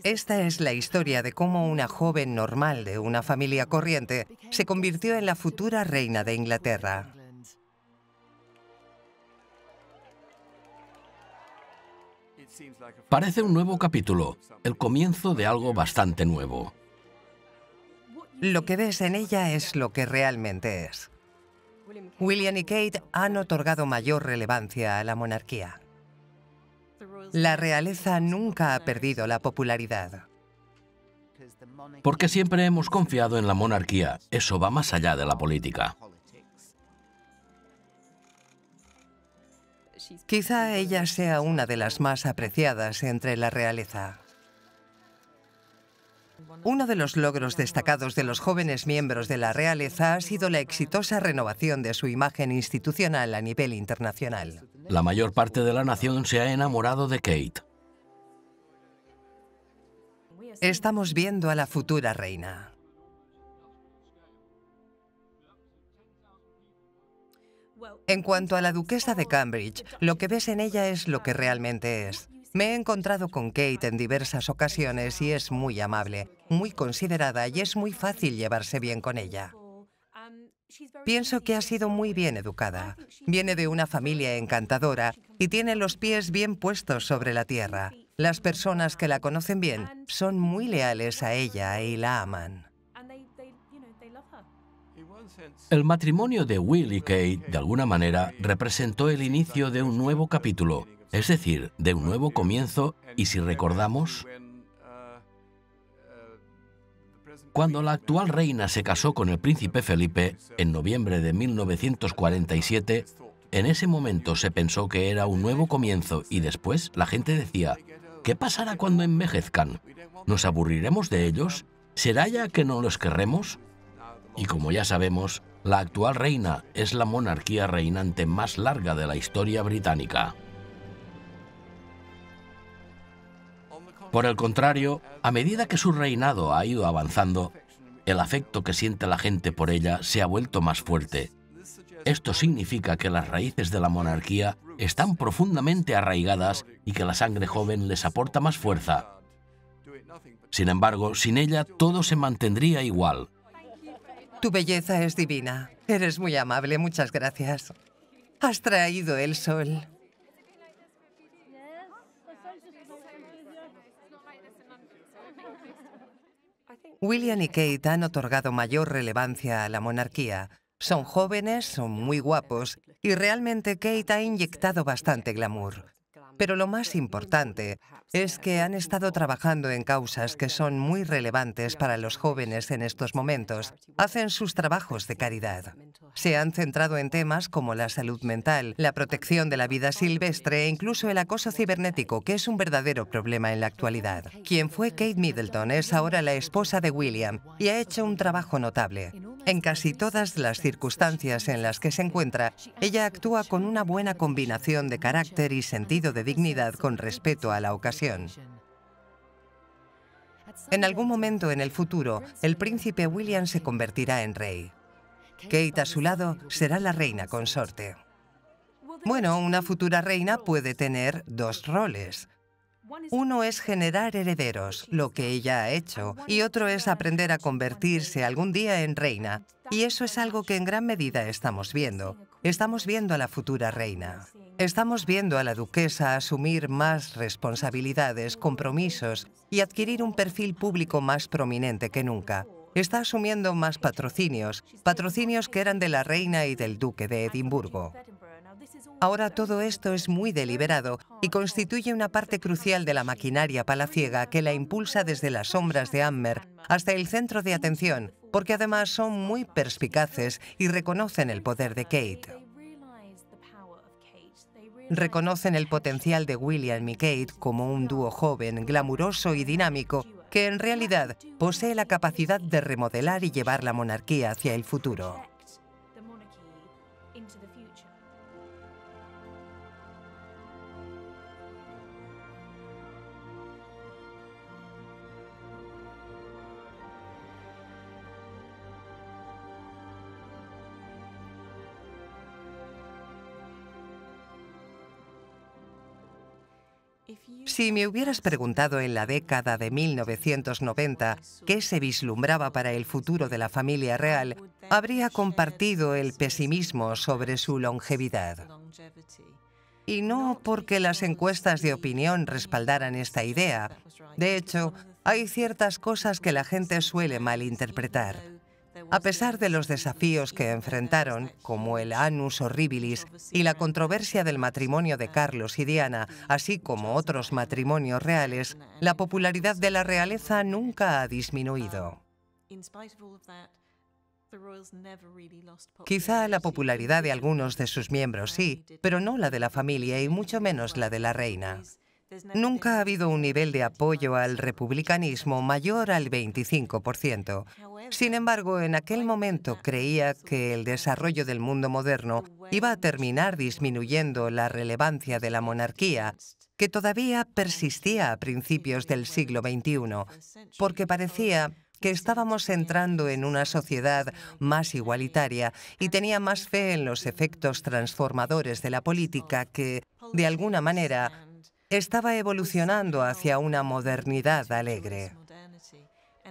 Esta es la historia de cómo una joven normal de una familia corriente se convirtió en la futura reina de Inglaterra. Parece un nuevo capítulo, el comienzo de algo bastante nuevo. Lo que ves en ella es lo que realmente es. William y Kate han otorgado mayor relevancia a la monarquía. La realeza nunca ha perdido la popularidad. Porque siempre hemos confiado en la monarquía. Eso va más allá de la política. Quizá ella sea una de las más apreciadas entre la realeza. Uno de los logros destacados de los jóvenes miembros de la realeza ha sido la exitosa renovación de su imagen institucional a nivel internacional. La mayor parte de la nación se ha enamorado de Kate. Estamos viendo a la futura reina. En cuanto a la duquesa de Cambridge, lo que ves en ella es lo que realmente es. Me he encontrado con Kate en diversas ocasiones y es muy amable, muy considerada y es muy fácil llevarse bien con ella. Pienso que ha sido muy bien educada. Viene de una familia encantadora y tiene los pies bien puestos sobre la tierra. Las personas que la conocen bien son muy leales a ella y la aman. El matrimonio de Will y Kate, de alguna manera, representó el inicio de un nuevo capítulo, es decir, de un nuevo comienzo, y si recordamos, cuando la actual reina se casó con el príncipe Felipe, en noviembre de 1947, en ese momento se pensó que era un nuevo comienzo y después la gente decía, ¿qué pasará cuando envejezcan? ¿Nos aburriremos de ellos? ¿Será ya que no los querremos? Y como ya sabemos, la actual reina es la monarquía reinante más larga de la historia británica. Por el contrario, a medida que su reinado ha ido avanzando, el afecto que siente la gente por ella se ha vuelto más fuerte. Esto significa que las raíces de la monarquía están profundamente arraigadas y que la sangre joven les aporta más fuerza. Sin embargo, sin ella todo se mantendría igual. Tu belleza es divina. Eres muy amable, muchas gracias. Has traído el sol. William y Kate han otorgado mayor relevancia a la monarquía. Son jóvenes, son muy guapos y realmente Kate ha inyectado bastante glamour. Pero lo más importante es que han estado trabajando en causas que son muy relevantes para los jóvenes en estos momentos. Hacen sus trabajos de caridad. Se han centrado en temas como la salud mental, la protección de la vida silvestre e incluso el acoso cibernético, que es un verdadero problema en la actualidad. Quien fue Kate Middleton es ahora la esposa de William y ha hecho un trabajo notable. En casi todas las circunstancias en las que se encuentra, ella actúa con una buena combinación de carácter y sentido de dignidad con respeto a la ocasión. En algún momento en el futuro, el príncipe William se convertirá en rey. Kate, a su lado, será la reina consorte. Bueno, una futura reina puede tener dos roles. Uno es generar herederos, lo que ella ha hecho, y otro es aprender a convertirse algún día en reina. Y eso es algo que en gran medida estamos viendo. Estamos viendo a la futura reina. Estamos viendo a la duquesa asumir más responsabilidades, compromisos y adquirir un perfil público más prominente que nunca. Está asumiendo más patrocinios, patrocinios que eran de la reina y del duque de Edimburgo. Ahora todo esto es muy deliberado y constituye una parte crucial de la maquinaria palaciega que la impulsa desde las sombras de Amber hasta el centro de atención, porque además son muy perspicaces y reconocen el poder de Kate. Reconocen el potencial de William y Kate como un dúo joven, glamuroso y dinámico, que en realidad posee la capacidad de remodelar y llevar la monarquía hacia el futuro. Si me hubieras preguntado en la década de 1990 qué se vislumbraba para el futuro de la familia real, habría compartido el pesimismo sobre su longevidad. Y no porque las encuestas de opinión respaldaran esta idea. De hecho, hay ciertas cosas que la gente suele malinterpretar. A pesar de los desafíos que enfrentaron, como el Annus Horribilis y la controversia del matrimonio de Carlos y Diana, así como otros matrimonios reales, la popularidad de la realeza nunca ha disminuido. Quizá la popularidad de algunos de sus miembros sí, pero no la de la familia y mucho menos la de la reina. Nunca ha habido un nivel de apoyo al republicanismo mayor al 25%. Sin embargo, en aquel momento creía que el desarrollo del mundo moderno iba a terminar disminuyendo la relevancia de la monarquía, que todavía persistía a principios del siglo XXI, porque parecía que estábamos entrando en una sociedad más igualitaria y tenía más fe en los efectos transformadores de la política que, de alguna manera, estaba evolucionando hacia una modernidad alegre.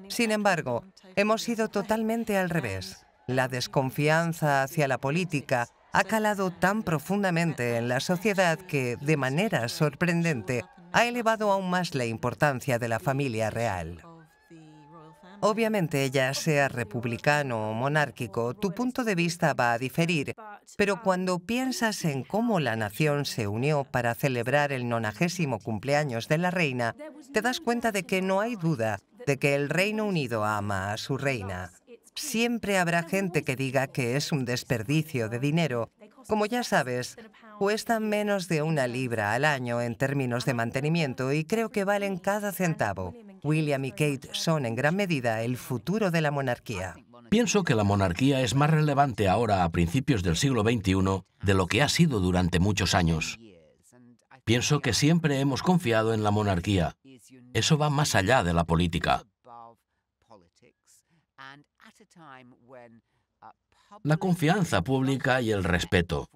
Sin embargo, hemos ido totalmente al revés. La desconfianza hacia la política ha calado tan profundamente en la sociedad que, de manera sorprendente, ha elevado aún más la importancia de la familia real. Obviamente, ya sea republicano o monárquico, tu punto de vista va a diferir, pero cuando piensas en cómo la nación se unió para celebrar el 90º cumpleaños de la reina, te das cuenta de que no hay duda de que el Reino Unido ama a su reina. Siempre habrá gente que diga que es un desperdicio de dinero. Como ya sabes, cuestan menos de 1 libra al año en términos de mantenimiento y creo que valen cada centavo. William y Kate son en gran medida el futuro de la monarquía. Pienso que la monarquía es más relevante ahora a principios del siglo XXI de lo que ha sido durante muchos años. Pienso que siempre hemos confiado en la monarquía. Eso va más allá de la política. La confianza pública y el respeto,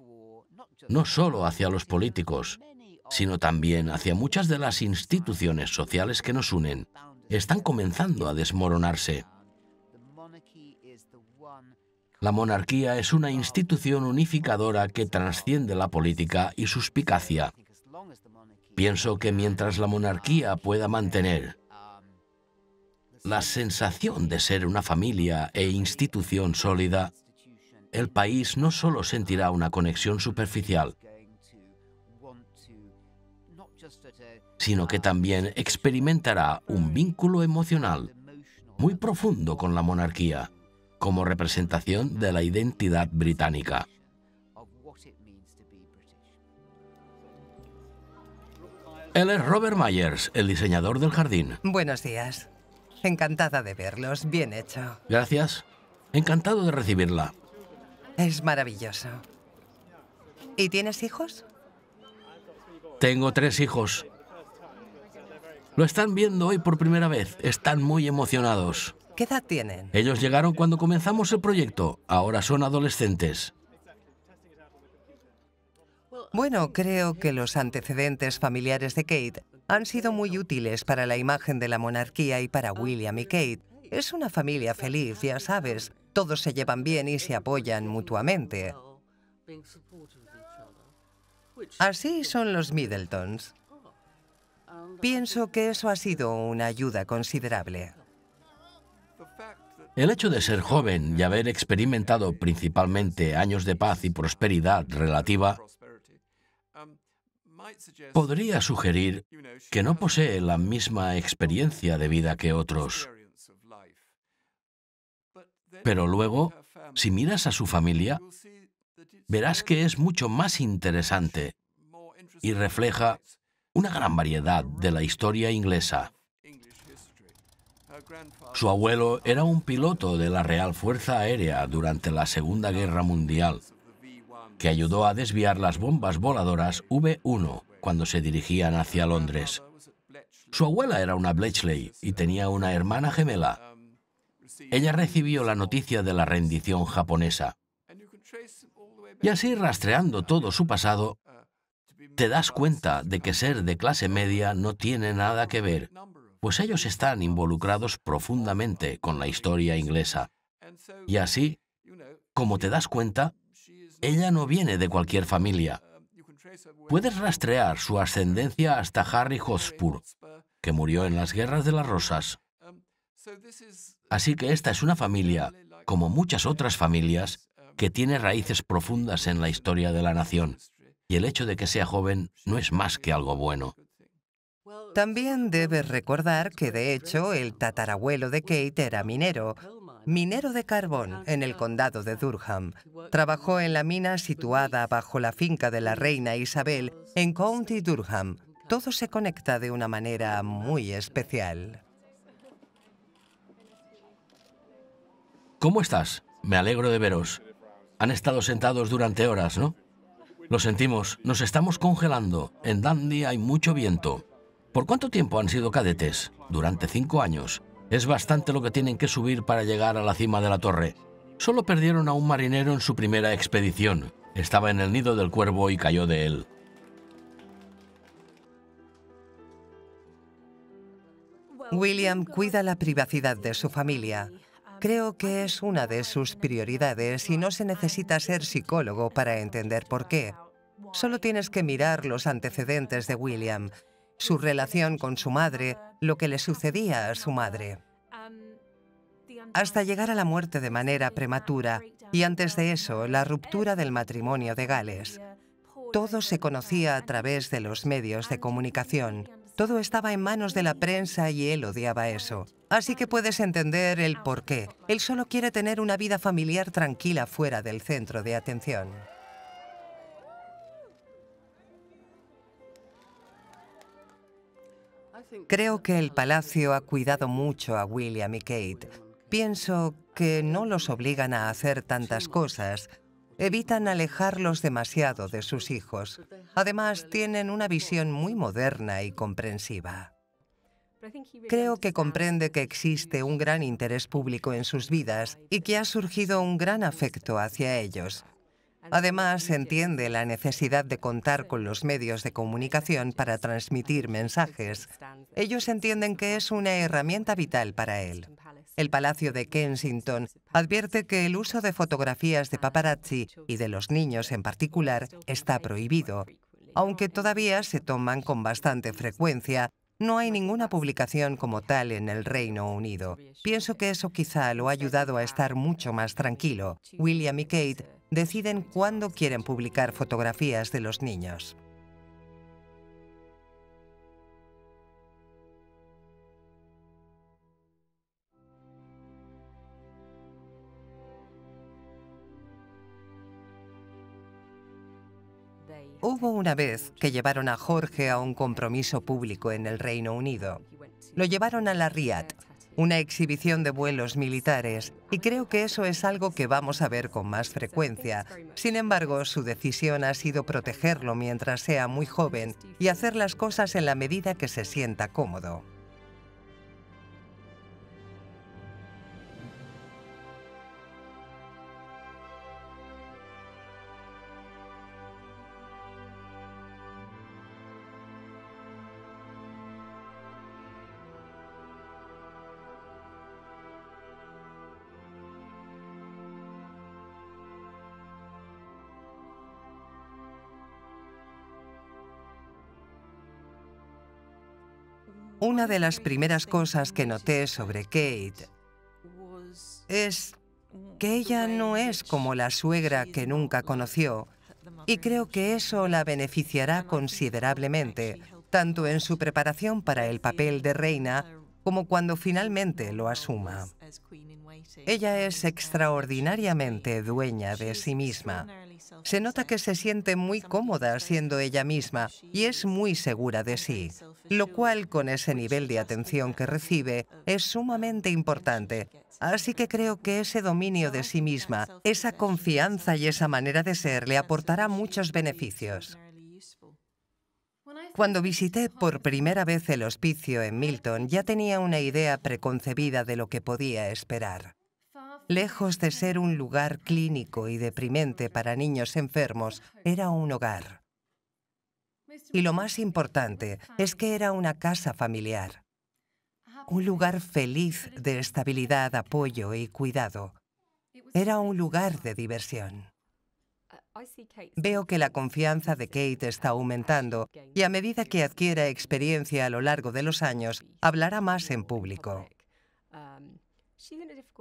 no solo hacia los políticos, sino también hacia muchas de las instituciones sociales que nos unen, están comenzando a desmoronarse. La monarquía es una institución unificadora que trasciende la política y suspicacia. Pienso que mientras la monarquía pueda mantener la sensación de ser una familia e institución sólida, el país no solo sentirá una conexión superficial, sino que también experimentará un vínculo emocional muy profundo con la monarquía, como representación de la identidad británica. Él es Robert Myers, el diseñador del jardín. Buenos días. Encantada de verlos. Bien hecho. Gracias. Encantado de recibirla. Es maravilloso. ¿Y tienes hijos? Tengo 3 hijos. Lo están viendo hoy por primera vez. Están muy emocionados. ¿Qué edad tienen? Ellos llegaron cuando comenzamos el proyecto. Ahora son adolescentes. Bueno, creo que los antecedentes familiares de Kate han sido muy útiles para la imagen de la monarquía y para William y Kate. Es una familia feliz, ya sabes. Todos se llevan bien y se apoyan mutuamente. Así son los Middletons. Pienso que eso ha sido una ayuda considerable. El hecho de ser joven y haber experimentado principalmente años de paz y prosperidad relativa podría sugerir que no posee la misma experiencia de vida que otros. Pero luego, si miras a su familia, verás que es mucho más interesante y refleja una gran variedad de la historia inglesa. Su abuelo era un piloto de la Real Fuerza Aérea durante la Segunda Guerra Mundial, que ayudó a desviar las bombas voladoras V-1 cuando se dirigían hacia Londres. Su abuela era una Bletchley y tenía una hermana gemela. Ella recibió la noticia de la rendición japonesa. Y así, rastreando todo su pasado, te das cuenta de que ser de clase media no tiene nada que ver, pues ellos están involucrados profundamente con la historia inglesa. Y así, como te das cuenta, ella no viene de cualquier familia. Puedes rastrear su ascendencia hasta Harry Hotspur, que murió en las Guerras de las Rosas. Así que esta es una familia, como muchas otras familias, que tiene raíces profundas en la historia de la nación. Y el hecho de que sea joven no es más que algo bueno. También debes recordar que, de hecho, el tatarabuelo de Kate era minero de carbón en el condado de Durham. Trabajó en la mina situada bajo la finca de la reina Isabel en County Durham. Todo se conecta de una manera muy especial. ¿Cómo estás? Me alegro de veros. Han estado sentados durante horas, ¿no? Lo sentimos, nos estamos congelando. En Dundee hay mucho viento. ¿Por cuánto tiempo han sido cadetes? Durante 5 años. Es bastante lo que tienen que subir para llegar a la cima de la torre. Solo perdieron a un marinero en su primera expedición. Estaba en el nido del cuervo y cayó de él. William cuida la privacidad de su familia. Creo que es una de sus prioridades y no se necesita ser psicólogo para entender por qué. Solo tienes que mirar los antecedentes de William, su relación con su madre, lo que le sucedía a su madre, hasta llegar a la muerte de manera prematura y antes de eso, la ruptura del matrimonio de Gales. Todo se conocía a través de los medios de comunicación. Todo estaba en manos de la prensa y él odiaba eso. Así que puedes entender el por qué. Él solo quiere tener una vida familiar tranquila fuera del centro de atención. Creo que el palacio ha cuidado mucho a William y Kate. Pienso que no los obligan a hacer tantas cosas. Evitan alejarlos demasiado de sus hijos. Además, tienen una visión muy moderna y comprensiva. Creo que comprende que existe un gran interés público en sus vidas y que ha surgido un gran afecto hacia ellos. Además, entiende la necesidad de contar con los medios de comunicación para transmitir mensajes. Ellos entienden que es una herramienta vital para él. El Palacio de Kensington advierte que el uso de fotografías de paparazzi y de los niños en particular está prohibido. Aunque todavía se toman con bastante frecuencia, no hay ninguna publicación como tal en el Reino Unido. Pienso que eso quizá lo ha ayudado a estar mucho más tranquilo. William y Kate deciden cuándo quieren publicar fotografías de los niños. Hubo una vez que llevaron a Jorge a un compromiso público en el Reino Unido. Lo llevaron a la Riad, una exhibición de vuelos militares, y creo que eso es algo que vamos a ver con más frecuencia. Sin embargo, su decisión ha sido protegerlo mientras sea muy joven y hacer las cosas en la medida que se sienta cómodo. Una de las primeras cosas que noté sobre Kate es que ella no es como la suegra que nunca conoció, y creo que eso la beneficiará considerablemente, tanto en su preparación para el papel de reina como cuando finalmente lo asuma. Ella es extraordinariamente dueña de sí misma. Se nota que se siente muy cómoda siendo ella misma y es muy segura de sí, lo cual, con ese nivel de atención que recibe, es sumamente importante. Así que creo que ese dominio de sí misma, esa confianza y esa manera de ser le aportará muchos beneficios. Cuando visité por primera vez el hospicio en Milton, ya tenía una idea preconcebida de lo que podía esperar. Lejos de ser un lugar clínico y deprimente para niños enfermos, era un hogar. Y lo más importante es que era una casa familiar, un lugar feliz de estabilidad, apoyo y cuidado. Era un lugar de diversión. Veo que la confianza de Kate está aumentando y a medida que adquiera experiencia a lo largo de los años, hablará más en público.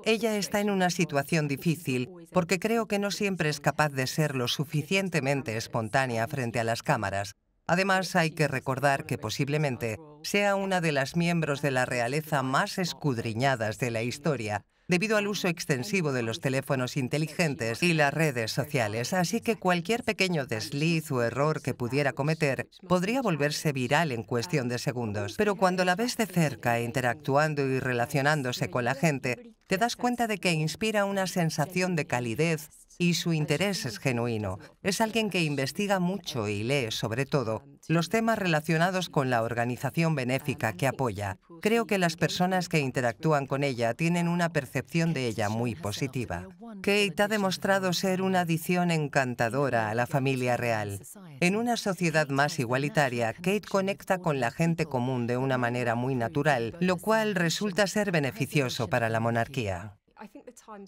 Ella está en una situación difícil porque creo que no siempre es capaz de ser lo suficientemente espontánea frente a las cámaras. Además, hay que recordar que posiblemente sea una de las miembros de la realeza más escudriñadas de la historia, debido al uso extensivo de los teléfonos inteligentes y las redes sociales, así que cualquier pequeño desliz o error que pudiera cometer podría volverse viral en cuestión de segundos. Pero cuando la ves de cerca, interactuando y relacionándose con la gente, te das cuenta de que inspira una sensación de calidez y su interés es genuino. Es alguien que investiga mucho y lee, sobre todo, los temas relacionados con la organización benéfica que apoya. Creo que las personas que interactúan con ella tienen una percepción de ella muy positiva. Kate ha demostrado ser una adición encantadora a la familia real. En una sociedad más igualitaria, Kate conecta con la gente común de una manera muy natural, lo cual resulta ser beneficioso para la monarquía.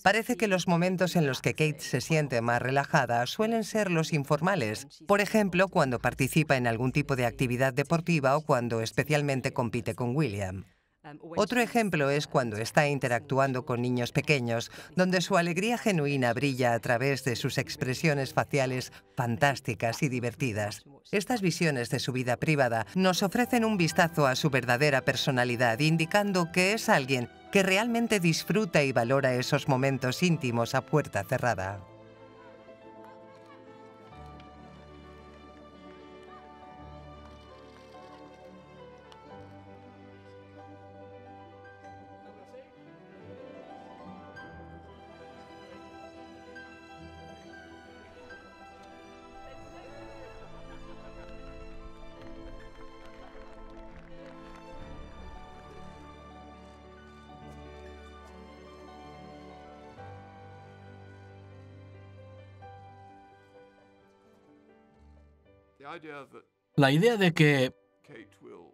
Parece que los momentos en los que Kate se siente más relajada suelen ser los informales, por ejemplo, cuando participa en algún tipo de actividad deportiva o cuando especialmente compite con William. Otro ejemplo es cuando está interactuando con niños pequeños, donde su alegría genuina brilla a través de sus expresiones faciales fantásticas y divertidas. Estas visiones de su vida privada nos ofrecen un vistazo a su verdadera personalidad, indicando que es alguien que realmente disfruta y valora esos momentos íntimos a puerta cerrada. La idea de que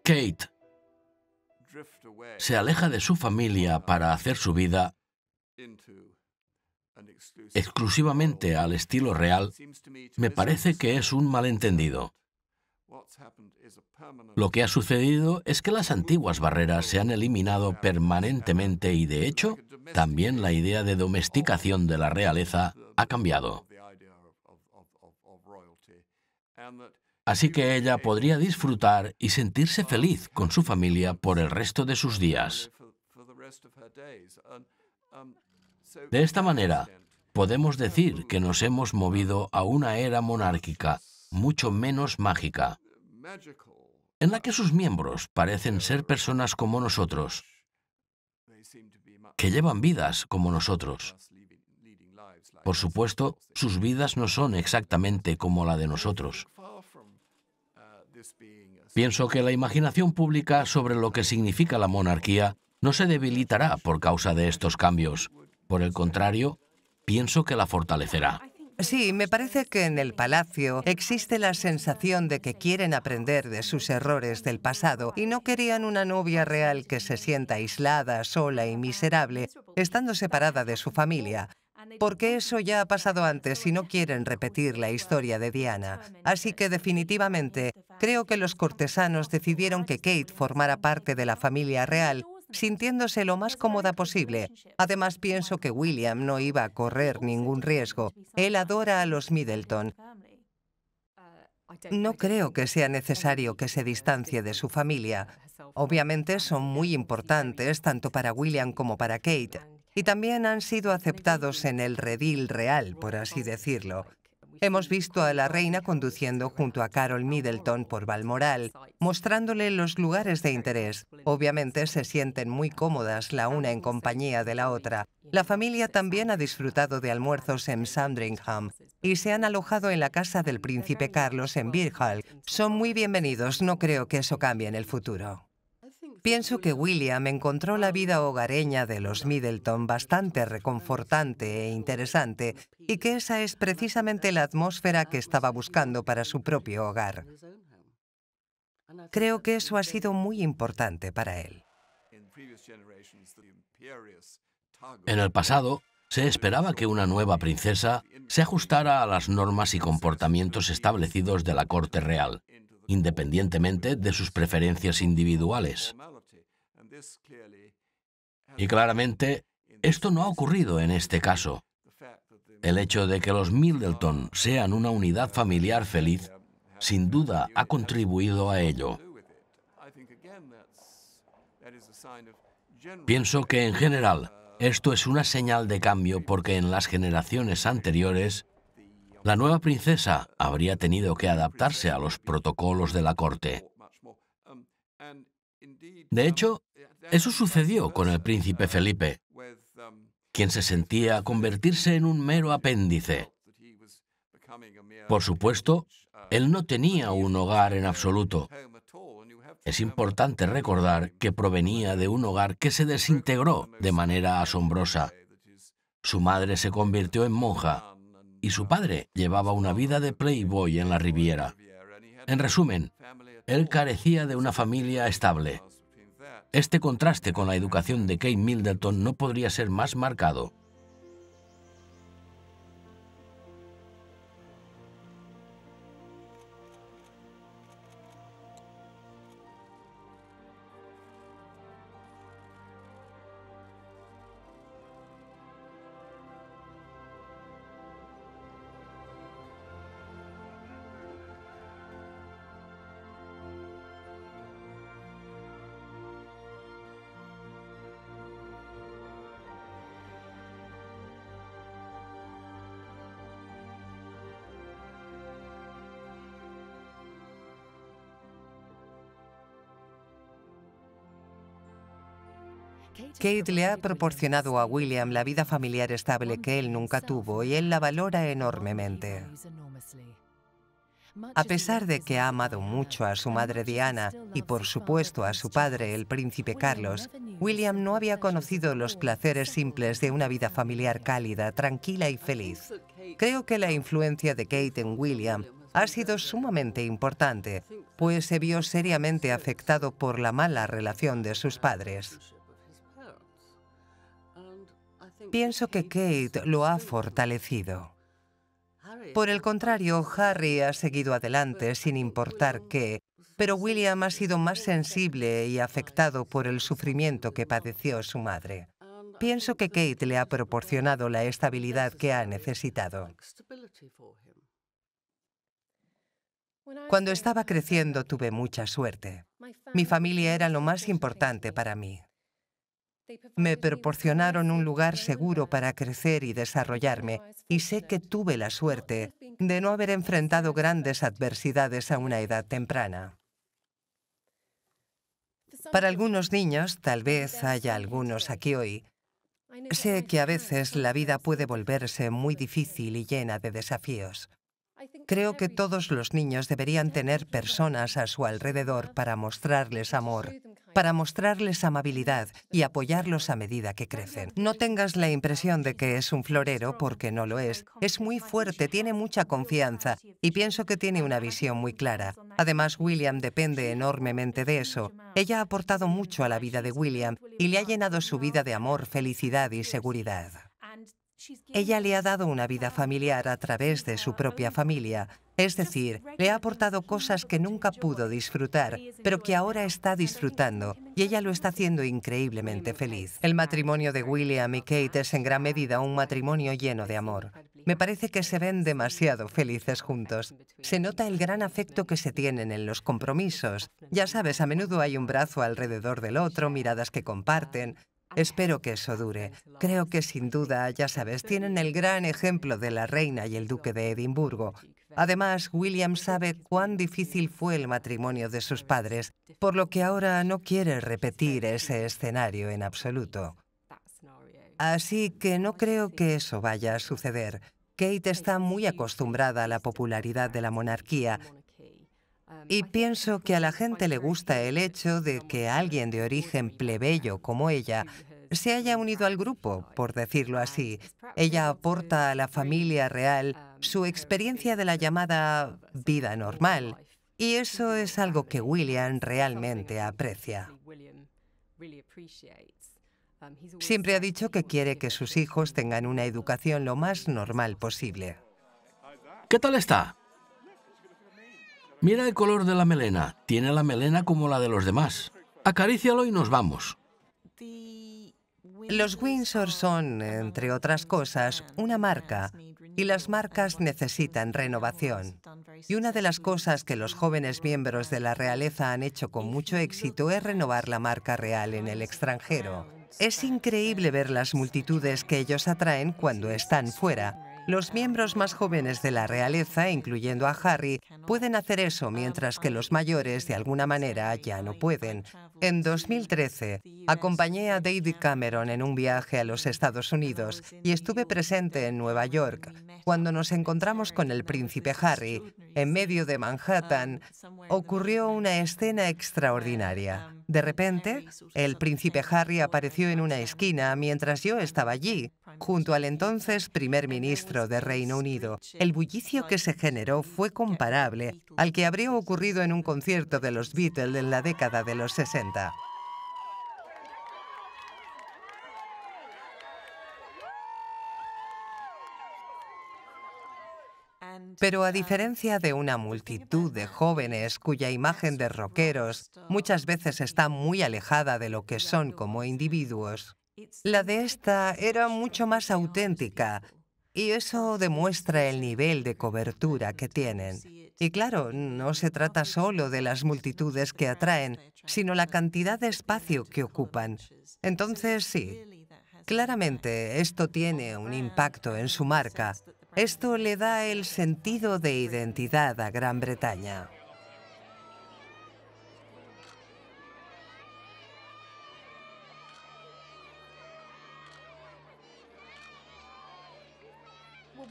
Kate se aleja de su familia para hacer su vida exclusivamente al estilo real me parece que es un malentendido. Lo que ha sucedido es que las antiguas barreras se han eliminado permanentemente y, de hecho, también la idea de domesticación de la realeza ha cambiado. Así que ella podría disfrutar y sentirse feliz con su familia por el resto de sus días. De esta manera, podemos decir que nos hemos movido a una era monárquica, mucho menos mágica, en la que sus miembros parecen ser personas como nosotros, que llevan vidas como nosotros. Por supuesto, sus vidas no son exactamente como la de nosotros. Pienso que la imaginación pública sobre lo que significa la monarquía no se debilitará por causa de estos cambios. Por el contrario, pienso que la fortalecerá. Sí, me parece que en el palacio existe la sensación de que quieren aprender de sus errores del pasado y no querían una novia real que se sienta aislada, sola y miserable, estando separada de su familia. Porque eso ya ha pasado antes y no quieren repetir la historia de Diana. Así que definitivamente creo que los cortesanos decidieron que Kate formara parte de la familia real, sintiéndose lo más cómoda posible. Además, pienso que William no iba a correr ningún riesgo. Él adora a los Middleton. No creo que sea necesario que se distancie de su familia. Obviamente son muy importantes tanto para William como para Kate. Y también han sido aceptados en el redil real, por así decirlo. Hemos visto a la reina conduciendo junto a Carol Middleton por Balmoral, mostrándole los lugares de interés. Obviamente se sienten muy cómodas la una en compañía de la otra. La familia también ha disfrutado de almuerzos en Sandringham y se han alojado en la casa del príncipe Carlos en Birhall. Son muy bienvenidos, no creo que eso cambie en el futuro. Pienso que William encontró la vida hogareña de los Middleton bastante reconfortante e interesante y que esa es precisamente la atmósfera que estaba buscando para su propio hogar. Creo que eso ha sido muy importante para él. En el pasado, se esperaba que una nueva princesa se ajustara a las normas y comportamientos establecidos de la corte real, independientemente de sus preferencias individuales. Y claramente, esto no ha ocurrido en este caso. El hecho de que los Middleton sean una unidad familiar feliz, sin duda ha contribuido a ello. Pienso que en general, esto es una señal de cambio porque en las generaciones anteriores, la nueva princesa habría tenido que adaptarse a los protocolos de la corte. De hecho, eso sucedió con el príncipe Felipe, quien se sentía convertirse en un mero apéndice. Por supuesto, él no tenía un hogar en absoluto. Es importante recordar que provenía de un hogar que se desintegró de manera asombrosa. Su madre se convirtió en monja y su padre llevaba una vida de playboy en la Riviera. En resumen, él carecía de una familia estable. Este contraste con la educación de Kate Middleton no podría ser más marcado. Kate le ha proporcionado a William la vida familiar estable que él nunca tuvo y él la valora enormemente. A pesar de que ha amado mucho a su madre Diana y por supuesto a su padre, el príncipe Carlos, William no había conocido los placeres simples de una vida familiar cálida, tranquila y feliz. Creo que la influencia de Kate en William ha sido sumamente importante, pues se vio seriamente afectado por la mala relación de sus padres. Pienso que Kate lo ha fortalecido. Por el contrario, Harry ha seguido adelante sin importar qué, pero William ha sido más sensible y afectado por el sufrimiento que padeció su madre. Pienso que Kate le ha proporcionado la estabilidad que ha necesitado. Cuando estaba creciendo tuve mucha suerte. Mi familia era lo más importante para mí. Me proporcionaron un lugar seguro para crecer y desarrollarme, y sé que tuve la suerte de no haber enfrentado grandes adversidades a una edad temprana. Para algunos niños, tal vez haya algunos aquí hoy, sé que a veces la vida puede volverse muy difícil y llena de desafíos. Creo que todos los niños deberían tener personas a su alrededor para mostrarles amor, para mostrarles amabilidad y apoyarlos a medida que crecen. No tengas la impresión de que es un florero, porque no lo es. Es muy fuerte, tiene mucha confianza y pienso que tiene una visión muy clara. Además, William depende enormemente de eso. Ella ha aportado mucho a la vida de William y le ha llenado su vida de amor, felicidad y seguridad. Ella le ha dado una vida familiar a través de su propia familia, es decir, le ha aportado cosas que nunca pudo disfrutar, pero que ahora está disfrutando, y ella lo está haciendo increíblemente feliz. El matrimonio de William y Kate es en gran medida un matrimonio lleno de amor. Me parece que se ven demasiado felices juntos. Se nota el gran afecto que se tienen en los compromisos. Ya sabes, a menudo hay un brazo alrededor del otro, miradas que comparten. Espero que eso dure. Creo que sin duda, ya sabes, tienen el gran ejemplo de la reina y el duque de Edimburgo. Además, William sabe cuán difícil fue el matrimonio de sus padres, por lo que ahora no quiere repetir ese escenario en absoluto. Así que no creo que eso vaya a suceder. Kate está muy acostumbrada a la popularidad de la monarquía, y pienso que a la gente le gusta el hecho de que alguien de origen plebeyo como ella se haya unido al grupo, por decirlo así. Ella aporta a la familia real su experiencia de la llamada vida normal, Y eso es algo que William realmente aprecia. Siempre ha dicho que quiere que sus hijos tengan una educación lo más normal posible. ¿Qué tal está? Mira el color de la melena. Tiene la melena como la de los demás. Acarícialo y nos vamos. Los Windsor son, entre otras cosas, una marca, y las marcas necesitan renovación. Y una de las cosas que los jóvenes miembros de la realeza han hecho con mucho éxito es renovar la marca real en el extranjero. Es increíble ver las multitudes que ellos atraen cuando están fuera. Los miembros más jóvenes de la realeza, incluyendo a Harry, pueden hacer eso, mientras que los mayores, de alguna manera, ya no pueden. En 2013, acompañé a David Cameron en un viaje a los Estados Unidos y estuve presente en Nueva York. Cuando nos encontramos con el príncipe Harry, en medio de Manhattan, ocurrió una escena extraordinaria. De repente, el príncipe Harry apareció en una esquina mientras yo estaba allí, junto al entonces primer ministro de Reino Unido. El bullicio que se generó fue comparable al que habría ocurrido en un concierto de los Beatles en la década de los 60. Pero a diferencia de una multitud de jóvenes cuya imagen de rockeros muchas veces está muy alejada de lo que son como individuos, la de esta era mucho más auténtica, y eso demuestra el nivel de cobertura que tienen. Y claro, no se trata solo de las multitudes que atraen, sino la cantidad de espacio que ocupan. Entonces, sí, claramente esto tiene un impacto en su marca. Esto le da el sentido de identidad a Gran Bretaña.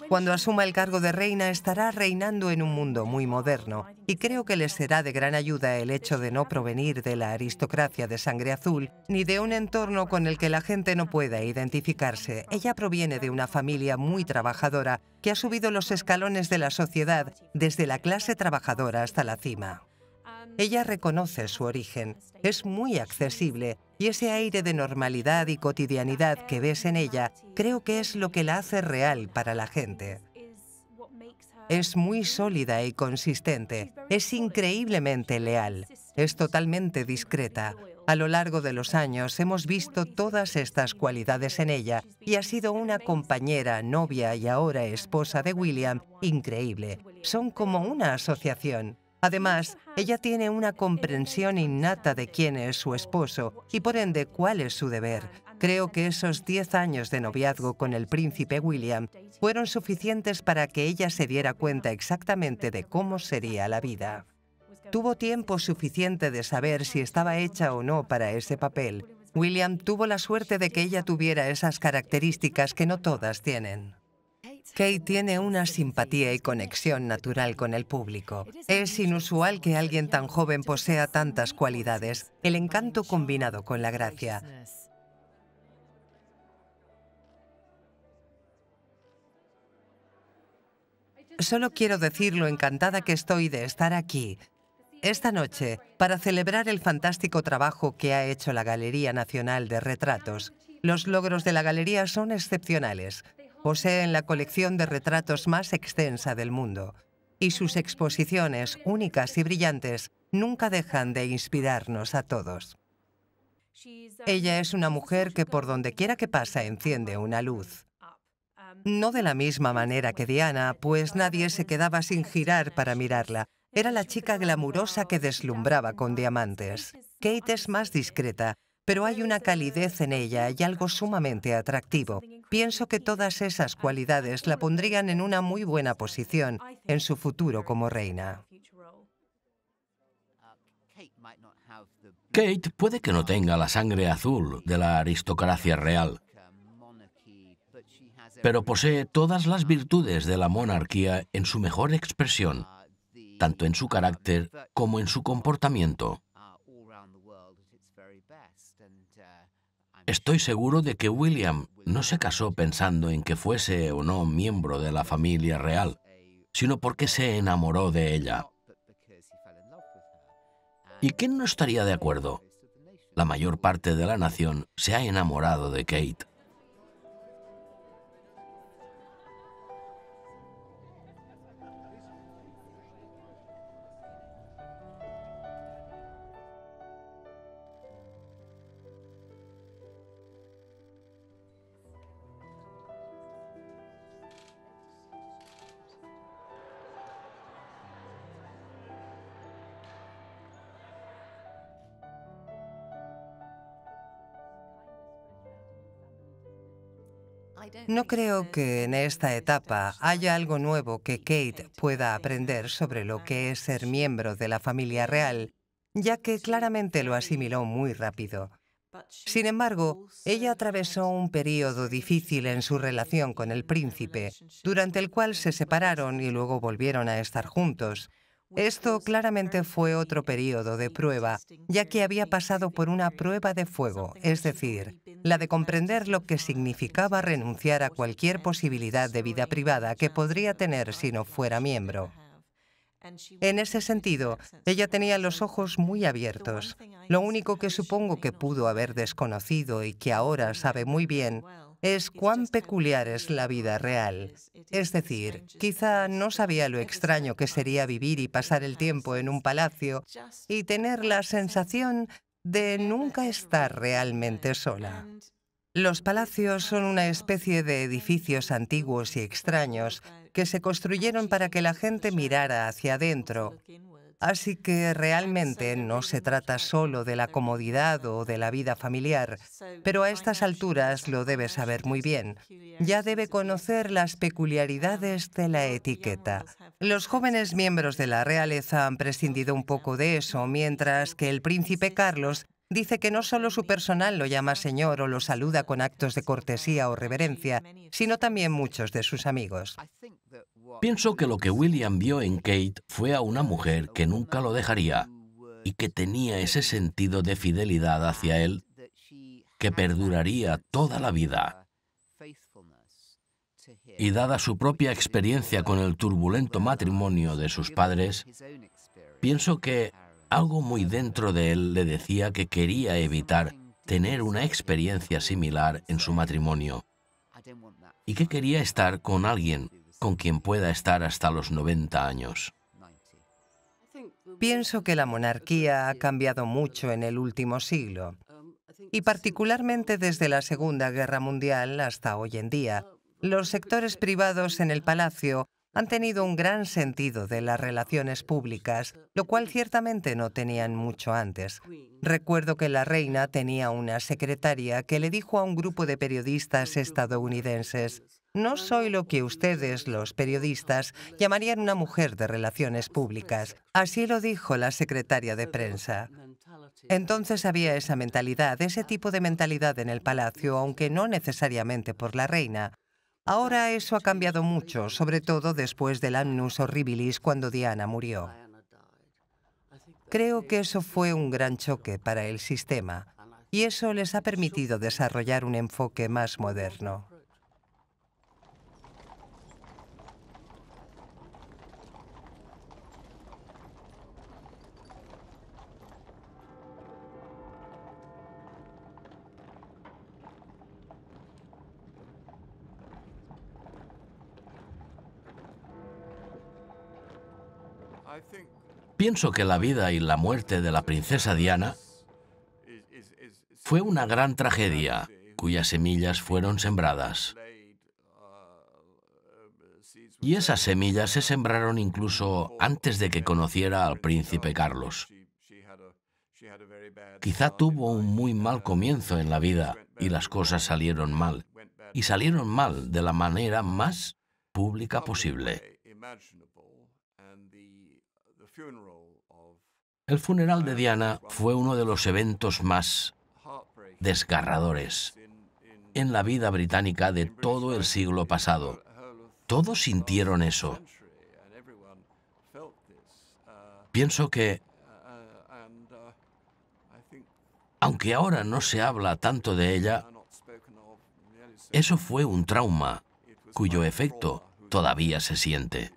Cuando asuma el cargo de reina, estará reinando en un mundo muy moderno, y creo que le será de gran ayuda el hecho de no provenir de la aristocracia de sangre azul, ni de un entorno con el que la gente no pueda identificarse. Ella proviene de una familia muy trabajadora que ha subido los escalones de la sociedad desde la clase trabajadora hasta la cima. Ella reconoce su origen, es muy accesible, y ese aire de normalidad y cotidianidad que ves en ella, creo que es lo que la hace real para la gente. Es muy sólida y consistente, es increíblemente leal, es totalmente discreta. A lo largo de los años hemos visto todas estas cualidades en ella y ha sido una compañera, novia y ahora esposa de William increíble. Son como una asociación. Además, ella tiene una comprensión innata de quién es su esposo y por ende cuál es su deber. Creo que esos 10 años de noviazgo con el príncipe William fueron suficientes para que ella se diera cuenta exactamente de cómo sería la vida. Tuvo tiempo suficiente de saber si estaba hecha o no para ese papel. William tuvo la suerte de que ella tuviera esas características que no todas tienen. Kate tiene una simpatía y conexión natural con el público. Es inusual que alguien tan joven posea tantas cualidades, el encanto combinado con la gracia. Solo quiero decir lo encantada que estoy de estar aquí esta noche para celebrar el fantástico trabajo que ha hecho la Galería Nacional de Retratos. Los logros de la galería son excepcionales. Poseen la colección de retratos más extensa del mundo, y sus exposiciones, únicas y brillantes, nunca dejan de inspirarnos a todos. Ella es una mujer que por donde quiera que pasa enciende una luz. No de la misma manera que Diana, pues nadie se quedaba sin girar para mirarla. Era la chica glamurosa que deslumbraba con diamantes. Kate es más discreta, pero hay una calidez en ella y algo sumamente atractivo. Pienso que todas esas cualidades la pondrían en una muy buena posición en su futuro como reina. Kate puede que no tenga la sangre azul de la aristocracia real, pero posee todas las virtudes de la monarquía en su mejor expresión, tanto en su carácter como en su comportamiento. Estoy seguro de que William no se casó pensando en que fuese o no miembro de la familia real, sino porque se enamoró de ella. ¿Y quién no estaría de acuerdo? La mayor parte de la nación se ha enamorado de Kate. No creo que en esta etapa haya algo nuevo que Kate pueda aprender sobre lo que es ser miembro de la familia real, ya que claramente lo asimiló muy rápido. Sin embargo, ella atravesó un periodo difícil en su relación con el príncipe, durante el cual se separaron y luego volvieron a estar juntos. Esto claramente fue otro periodo de prueba, ya que había pasado por una prueba de fuego, es decir, la de comprender lo que significaba renunciar a cualquier posibilidad de vida privada que podría tener si no fuera miembro. En ese sentido, ella tenía los ojos muy abiertos. Lo único que supongo que pudo haber desconocido y que ahora sabe muy bien es cuán peculiar es la vida real. Es decir, quizá no sabía lo extraño que sería vivir y pasar el tiempo en un palacio y tener la sensación de nunca estar realmente sola. Los palacios son una especie de edificios antiguos y extraños que se construyeron para que la gente mirara hacia adentro. Así que realmente no se trata solo de la comodidad o de la vida familiar, pero a estas alturas lo debe saber muy bien. Ya debe conocer las peculiaridades de la etiqueta. Los jóvenes miembros de la realeza han prescindido un poco de eso, mientras que el príncipe Carlos dice que no solo su personal lo llama señor o lo saluda con actos de cortesía o reverencia, sino también muchos de sus amigos. Pienso que lo que William vio en Kate fue a una mujer que nunca lo dejaría y que tenía ese sentido de fidelidad hacia él que perduraría toda la vida. Y dada su propia experiencia con el turbulento matrimonio de sus padres, pienso que algo muy dentro de él le decía que quería evitar tener una experiencia similar en su matrimonio y que quería estar con alguien con quien pueda estar hasta los 90 años. Pienso que la monarquía ha cambiado mucho en el último siglo, y particularmente desde la Segunda Guerra Mundial hasta hoy en día. Los sectores privados en el palacio han tenido un gran sentido de las relaciones públicas, lo cual ciertamente no tenían mucho antes. Recuerdo que la reina tenía una secretaria que le dijo a un grupo de periodistas estadounidenses: «No soy lo que ustedes, los periodistas, llamarían una mujer de relaciones públicas». Así lo dijo la secretaria de prensa. Entonces había esa mentalidad, ese tipo de mentalidad en el palacio, aunque no necesariamente por la reina. Ahora eso ha cambiado mucho, sobre todo después del annus horribilis cuando Diana murió. Creo que eso fue un gran choque para el sistema, y eso les ha permitido desarrollar un enfoque más moderno. Pienso que la vida y la muerte de la princesa Diana fue una gran tragedia cuyas semillas fueron sembradas. Y esas semillas se sembraron incluso antes de que conociera al príncipe Carlos. Quizá tuvo un muy mal comienzo en la vida y las cosas salieron mal. Y salieron mal de la manera más pública posible. El funeral de Diana fue uno de los eventos más desgarradores en la vida británica de todo el siglo pasado. Todos sintieron eso. Pienso que, aunque ahora no se habla tanto de ella, eso fue un trauma cuyo efecto todavía se siente. 。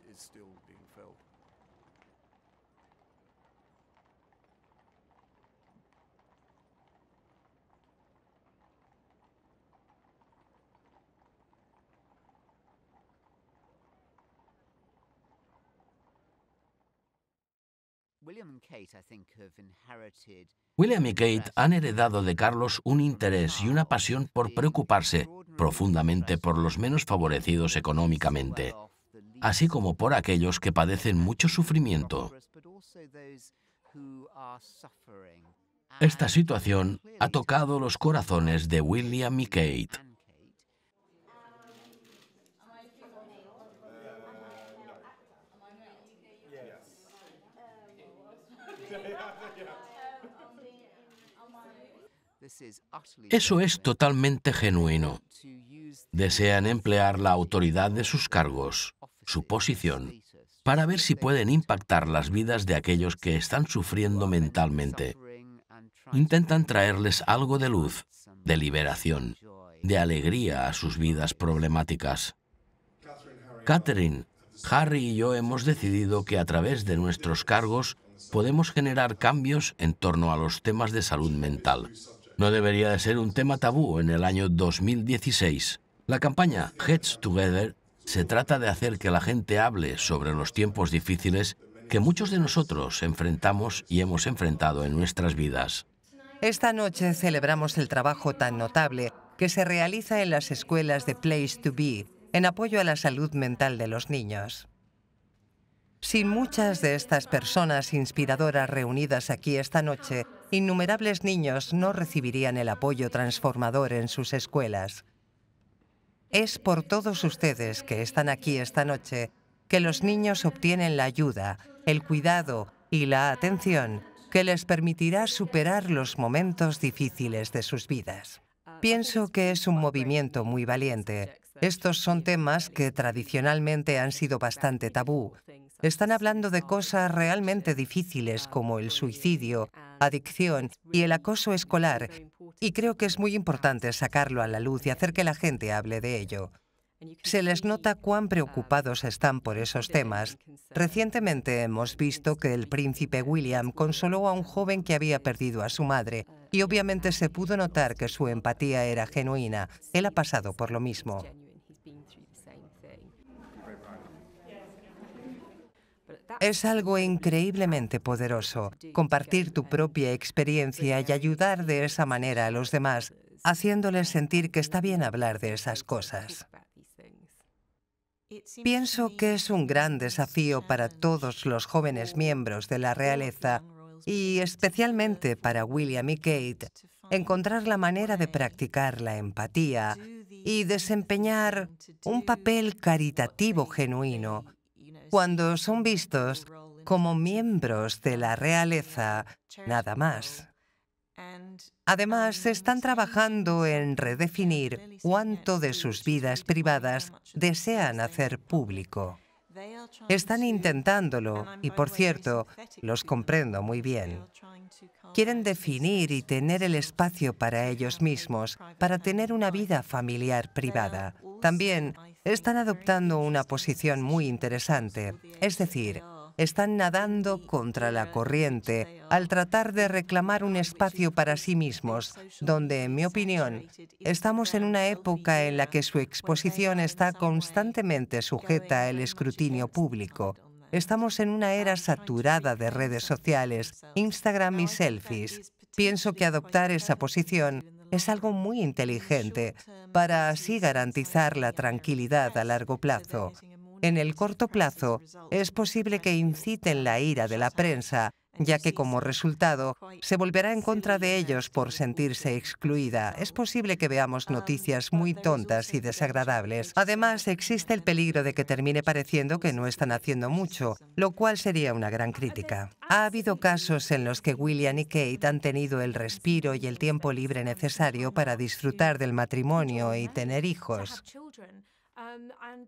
William y Kate han heredado de Carlos un interés y una pasión por preocuparse profundamente por los menos favorecidos económicamente, así como por aquellos que padecen mucho sufrimiento. Esta situación ha tocado los corazones de William y Kate. Eso es totalmente genuino. Desean emplear la autoridad de sus cargos, su posición, para ver si pueden impactar las vidas de aquellos que están sufriendo mentalmente. Intentan traerles algo de luz, de liberación, de alegría a sus vidas problemáticas. Catherine, Harry y yo hemos decidido que a través de nuestros cargos podemos generar cambios en torno a los temas de salud mental. No debería de ser un tema tabú en el año 2016. La campaña Heads Together se trata de hacer que la gente hable sobre los tiempos difíciles que muchos de nosotros enfrentamos y hemos enfrentado en nuestras vidas. Esta noche celebramos el trabajo tan notable que se realiza en las escuelas de Place to Be en apoyo a la salud mental de los niños. Sin muchas de estas personas inspiradoras reunidas aquí esta noche, innumerables niños no recibirían el apoyo transformador en sus escuelas. Es por todos ustedes que están aquí esta noche que los niños obtienen la ayuda, el cuidado y la atención que les permitirá superar los momentos difíciles de sus vidas. Pienso que es un movimiento muy valiente. Estos son temas que tradicionalmente han sido bastante tabú. Están hablando de cosas realmente difíciles como el suicidio, adicción y el acoso escolar, y creo que es muy importante sacarlo a la luz y hacer que la gente hable de ello. Se les nota cuán preocupados están por esos temas. Recientemente hemos visto que el príncipe William consoló a un joven que había perdido a su madre, y obviamente se pudo notar que su empatía era genuina. Él ha pasado por lo mismo. Es algo increíblemente poderoso, compartir tu propia experiencia y ayudar de esa manera a los demás, haciéndoles sentir que está bien hablar de esas cosas. Pienso que es un gran desafío para todos los jóvenes miembros de la realeza y especialmente para William y Kate encontrar la manera de practicar la empatía y desempeñar un papel caritativo genuino cuando son vistos como miembros de la realeza, nada más. Además, están trabajando en redefinir cuánto de sus vidas privadas desean hacer público. Están intentándolo y, por cierto, los comprendo muy bien. Quieren definir y tener el espacio para ellos mismos, para tener una vida familiar privada. También están adoptando una posición muy interesante, es decir, están nadando contra la corriente al tratar de reclamar un espacio para sí mismos, donde, en mi opinión, estamos en una época en la que su exposición está constantemente sujeta al escrutinio público. Estamos en una era saturada de redes sociales, Instagram y selfies. Pienso que adoptar esa posición es algo muy inteligente para así garantizar la tranquilidad a largo plazo. En el corto plazo, es posible que inciten la ira de la prensa, ya que como resultado se volverá en contra de ellos por sentirse excluida. Es posible que veamos noticias muy tontas y desagradables. Además, existe el peligro de que termine pareciendo que no están haciendo mucho, lo cual sería una gran crítica. Ha habido casos en los que William y Kate han tenido el respiro y el tiempo libre necesario para disfrutar del matrimonio y tener hijos.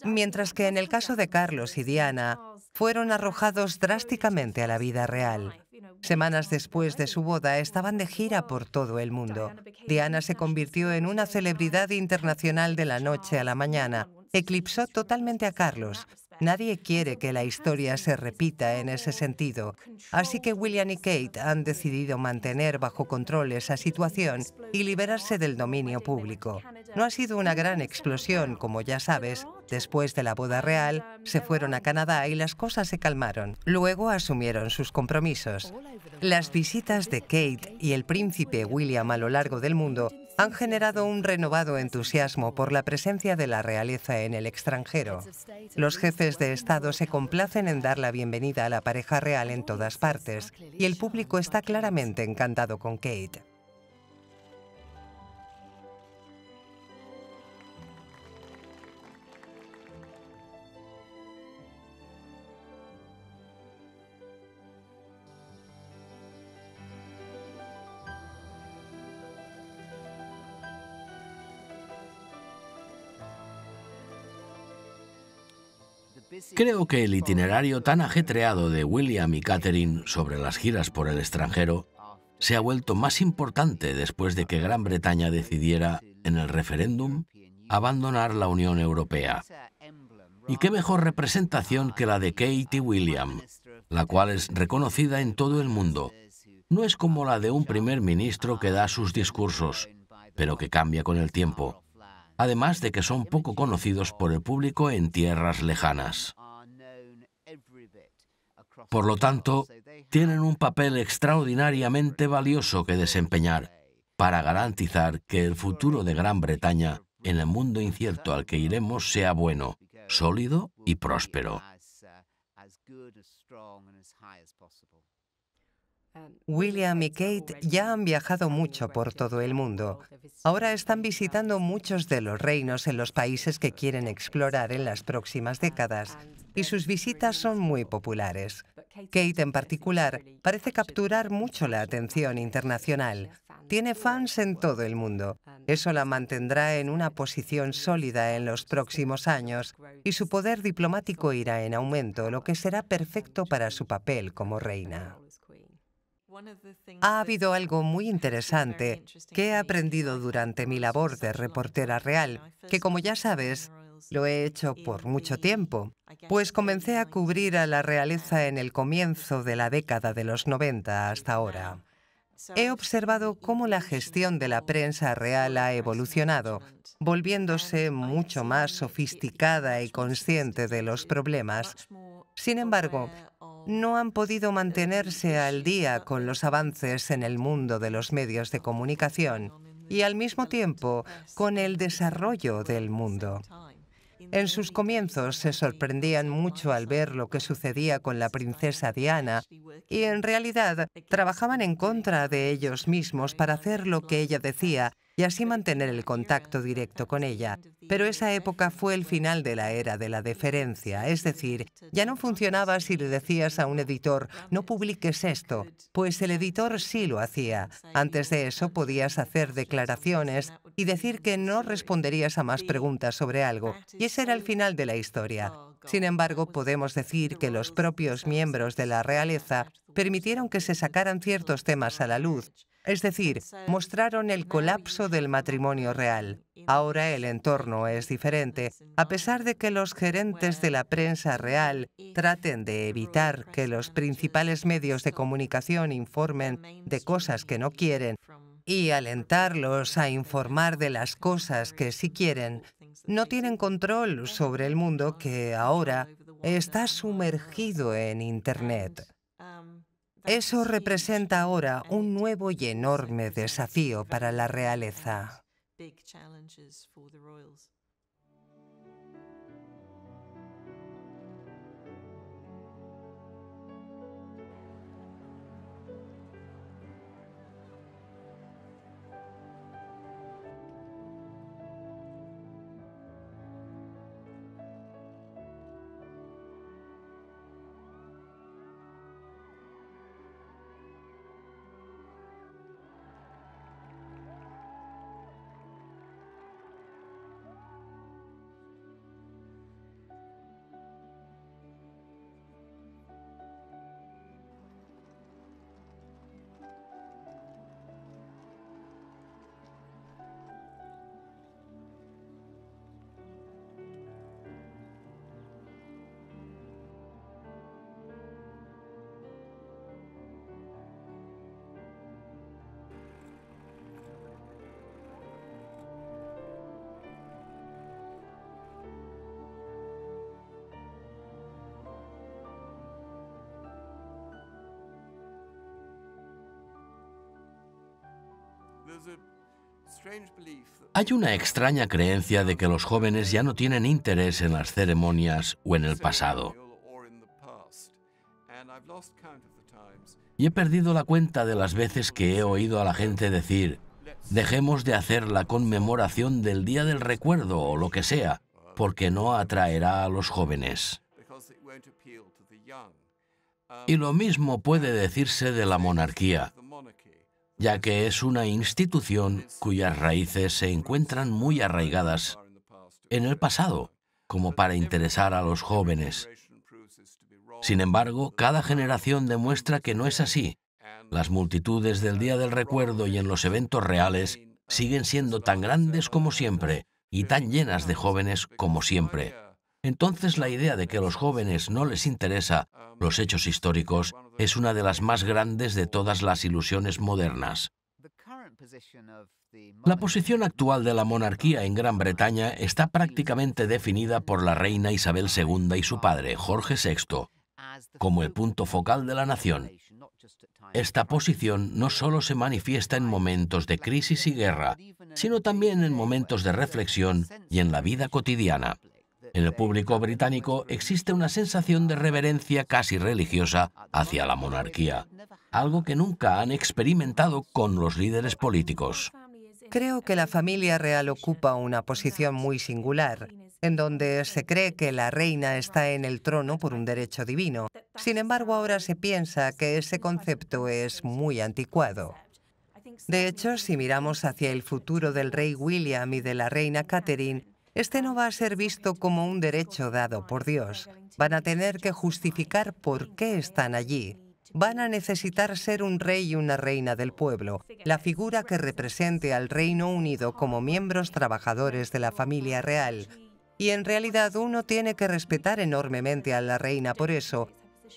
Mientras que en el caso de Carlos y Diana, fueron arrojados drásticamente a la vida real. Semanas después de su boda, estaban de gira por todo el mundo. Diana se convirtió en una celebridad internacional de la noche a la mañana. Eclipsó totalmente a Carlos. Nadie quiere que la historia se repita en ese sentido. Así que William y Kate han decidido mantener bajo control esa situación y liberarse del dominio público. No ha sido una gran explosión, como ya sabes. después de la boda real, se fueron a Canadá y las cosas se calmaron. Luego asumieron sus compromisos. Las visitas de Kate y el príncipe William a lo largo del mundo han generado un renovado entusiasmo por la presencia de la realeza en el extranjero. Los jefes de Estado se complacen en dar la bienvenida a la pareja real en todas partes, y el público está claramente encantado con Kate. Creo que el itinerario tan ajetreado de William y Catherine sobre las giras por el extranjero se ha vuelto más importante después de que Gran Bretaña decidiera, en el referéndum, abandonar la Unión Europea. Y qué mejor representación que la de Kate y William, la cual es reconocida en todo el mundo. No es como la de un primer ministro que da sus discursos, pero que cambia con el tiempo. Además de que son poco conocidos por el público en tierras lejanas. Por lo tanto, tienen un papel extraordinariamente valioso que desempeñar para garantizar que el futuro de Gran Bretaña en el mundo incierto al que iremos sea bueno, sólido y próspero. William y Kate ya han viajado mucho por todo el mundo. Ahora están visitando muchos de los reinos en los países que quieren explorar en las próximas décadas, y sus visitas son muy populares. Kate, en particular, parece capturar mucho la atención internacional. Tiene fans en todo el mundo. Eso la mantendrá en una posición sólida en los próximos años, y su poder diplomático irá en aumento, lo que será perfecto para su papel como reina. Ha habido algo muy interesante que he aprendido durante mi labor de reportera real, que, como ya sabes, lo he hecho por mucho tiempo, pues comencé a cubrir a la realeza en el comienzo de la década de los 90 hasta ahora. He observado cómo la gestión de la prensa real ha evolucionado, volviéndose mucho más sofisticada y consciente de los problemas. Sin embargo, no han podido mantenerse al día con los avances en el mundo de los medios de comunicación y, al mismo tiempo, con el desarrollo del mundo. En sus comienzos se sorprendían mucho al ver lo que sucedía con la princesa Diana y, en realidad, trabajaban en contra de ellos mismos para hacer lo que ella decía y así mantener el contacto directo con ella. Pero esa época fue el final de la era de la deferencia, es decir, ya no funcionaba si le decías a un editor «no publiques esto», pues el editor sí lo hacía. Antes de eso podías hacer declaraciones y decir que no responderías a más preguntas sobre algo, y ese era el final de la historia. Sin embargo, podemos decir que los propios miembros de la realeza permitieron que se sacaran ciertos temas a la luz, es decir, mostraron el colapso del matrimonio real. Ahora el entorno es diferente. A pesar de que los gerentes de la prensa real traten de evitar que los principales medios de comunicación informen de cosas que no quieren y alentarlos a informar de las cosas que sí quieren, no tienen control sobre el mundo que ahora está sumergido en Internet. Eso representa ahora un nuevo y enorme desafío para la realeza. Hay una extraña creencia de que los jóvenes ya no tienen interés en las ceremonias o en el pasado. Y he perdido la cuenta de las veces que he oído a la gente decir: dejemos de hacer la conmemoración del Día del Recuerdo o lo que sea, porque no atraerá a los jóvenes. Y lo mismo puede decirse de la monarquía, ya que es una institución cuyas raíces se encuentran muy arraigadas en el pasado, como para interesar a los jóvenes. Sin embargo, cada generación demuestra que no es así. Las multitudes del Día del Recuerdo y en los eventos reales siguen siendo tan grandes como siempre y tan llenas de jóvenes como siempre. Entonces, la idea de que a los jóvenes no les interesa los hechos históricos es una de las más grandes de todas las ilusiones modernas. La posición actual de la monarquía en Gran Bretaña está prácticamente definida por la reina Isabel II y su padre, Jorge VI, como el punto focal de la nación. Esta posición no solo se manifiesta en momentos de crisis y guerra, sino también en momentos de reflexión y en la vida cotidiana. En el público británico existe una sensación de reverencia casi religiosa hacia la monarquía, algo que nunca han experimentado con los líderes políticos. Creo que la familia real ocupa una posición muy singular, en donde se cree que la reina está en el trono por un derecho divino. Sin embargo, ahora se piensa que ese concepto es muy anticuado. De hecho, si miramos hacia el futuro del rey William y de la reina Catherine, este no va a ser visto como un derecho dado por Dios. Van a tener que justificar por qué están allí. Van a necesitar ser un rey y una reina del pueblo, la figura que represente al Reino Unido como miembros trabajadores de la familia real. Y en realidad uno tiene que respetar enormemente a la reina por eso,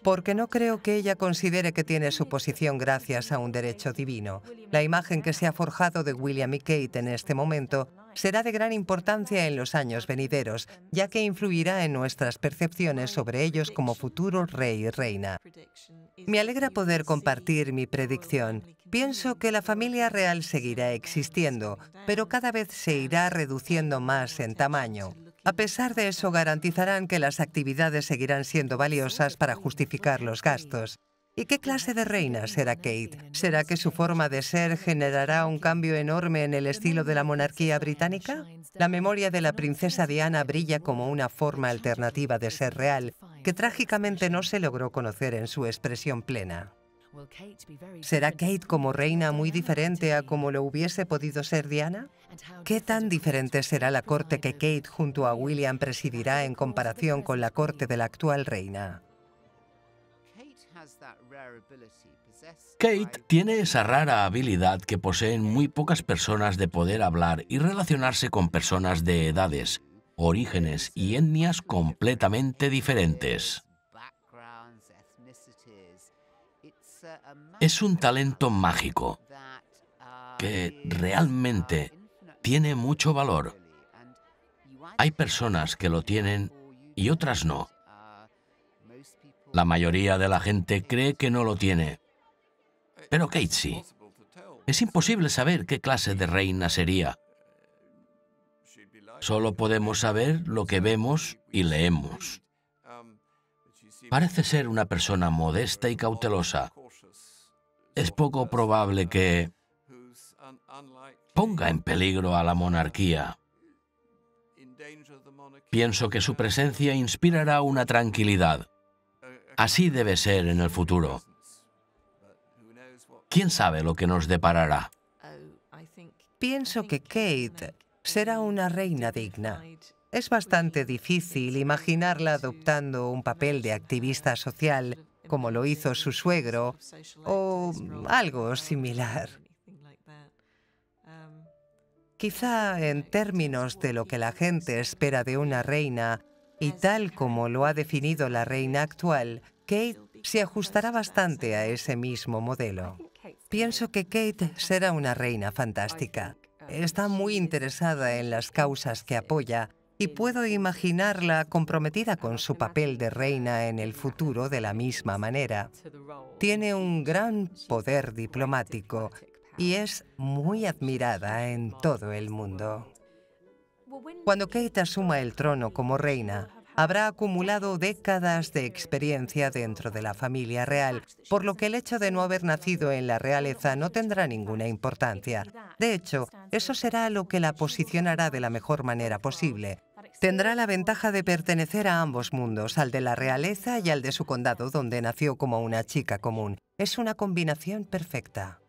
porque no creo que ella considere que tiene su posición gracias a un derecho divino. La imagen que se ha forjado de William y Kate en este momento será de gran importancia en los años venideros, ya que influirá en nuestras percepciones sobre ellos como futuros rey y reina. Me alegra poder compartir mi predicción. Pienso que la familia real seguirá existiendo, pero cada vez se irá reduciendo más en tamaño. A pesar de eso, garantizarán que las actividades seguirán siendo valiosas para justificar los gastos. ¿Y qué clase de reina será Kate? ¿Será que su forma de ser generará un cambio enorme en el estilo de la monarquía británica? La memoria de la princesa Diana brilla como una forma alternativa de ser real, que trágicamente no se logró conocer en su expresión plena. ¿Será Kate como reina muy diferente a como lo hubiese podido ser Diana? ¿Qué tan diferente será la corte que Kate junto a William presidirá en comparación con la corte de la actual reina? Kate tiene esa rara habilidad que poseen muy pocas personas de poder hablar y relacionarse con personas de edades, orígenes y etnias completamente diferentes. Es un talento mágico que realmente tiene mucho valor. Hay personas que lo tienen y otras no. La mayoría de la gente cree que no lo tiene, pero Kate sí. Es imposible saber qué clase de reina sería. Solo podemos saber lo que vemos y leemos. Parece ser una persona modesta y cautelosa. Es poco probable que ponga en peligro a la monarquía. Pienso que su presencia inspirará una tranquilidad. Así debe ser en el futuro. ¿Quién sabe lo que nos deparará? Pienso que Kate será una reina digna. Es bastante difícil imaginarla adoptando un papel de activista social, como lo hizo su suegro, o algo similar. Quizá en términos de lo que la gente espera de una reina, y tal como lo ha definido la reina actual, Kate se ajustará bastante a ese mismo modelo. Pienso que Kate será una reina fantástica. Está muy interesada en las causas que apoya y puedo imaginarla comprometida con su papel de reina en el futuro de la misma manera. Tiene un gran poder diplomático y es muy admirada en todo el mundo. Cuando Kate asuma el trono como reina, habrá acumulado décadas de experiencia dentro de la familia real, por lo que el hecho de no haber nacido en la realeza no tendrá ninguna importancia. De hecho, eso será lo que la posicionará de la mejor manera posible. Tendrá la ventaja de pertenecer a ambos mundos, al de la realeza y al de su condado, donde nació como una chica común. Es una combinación perfecta.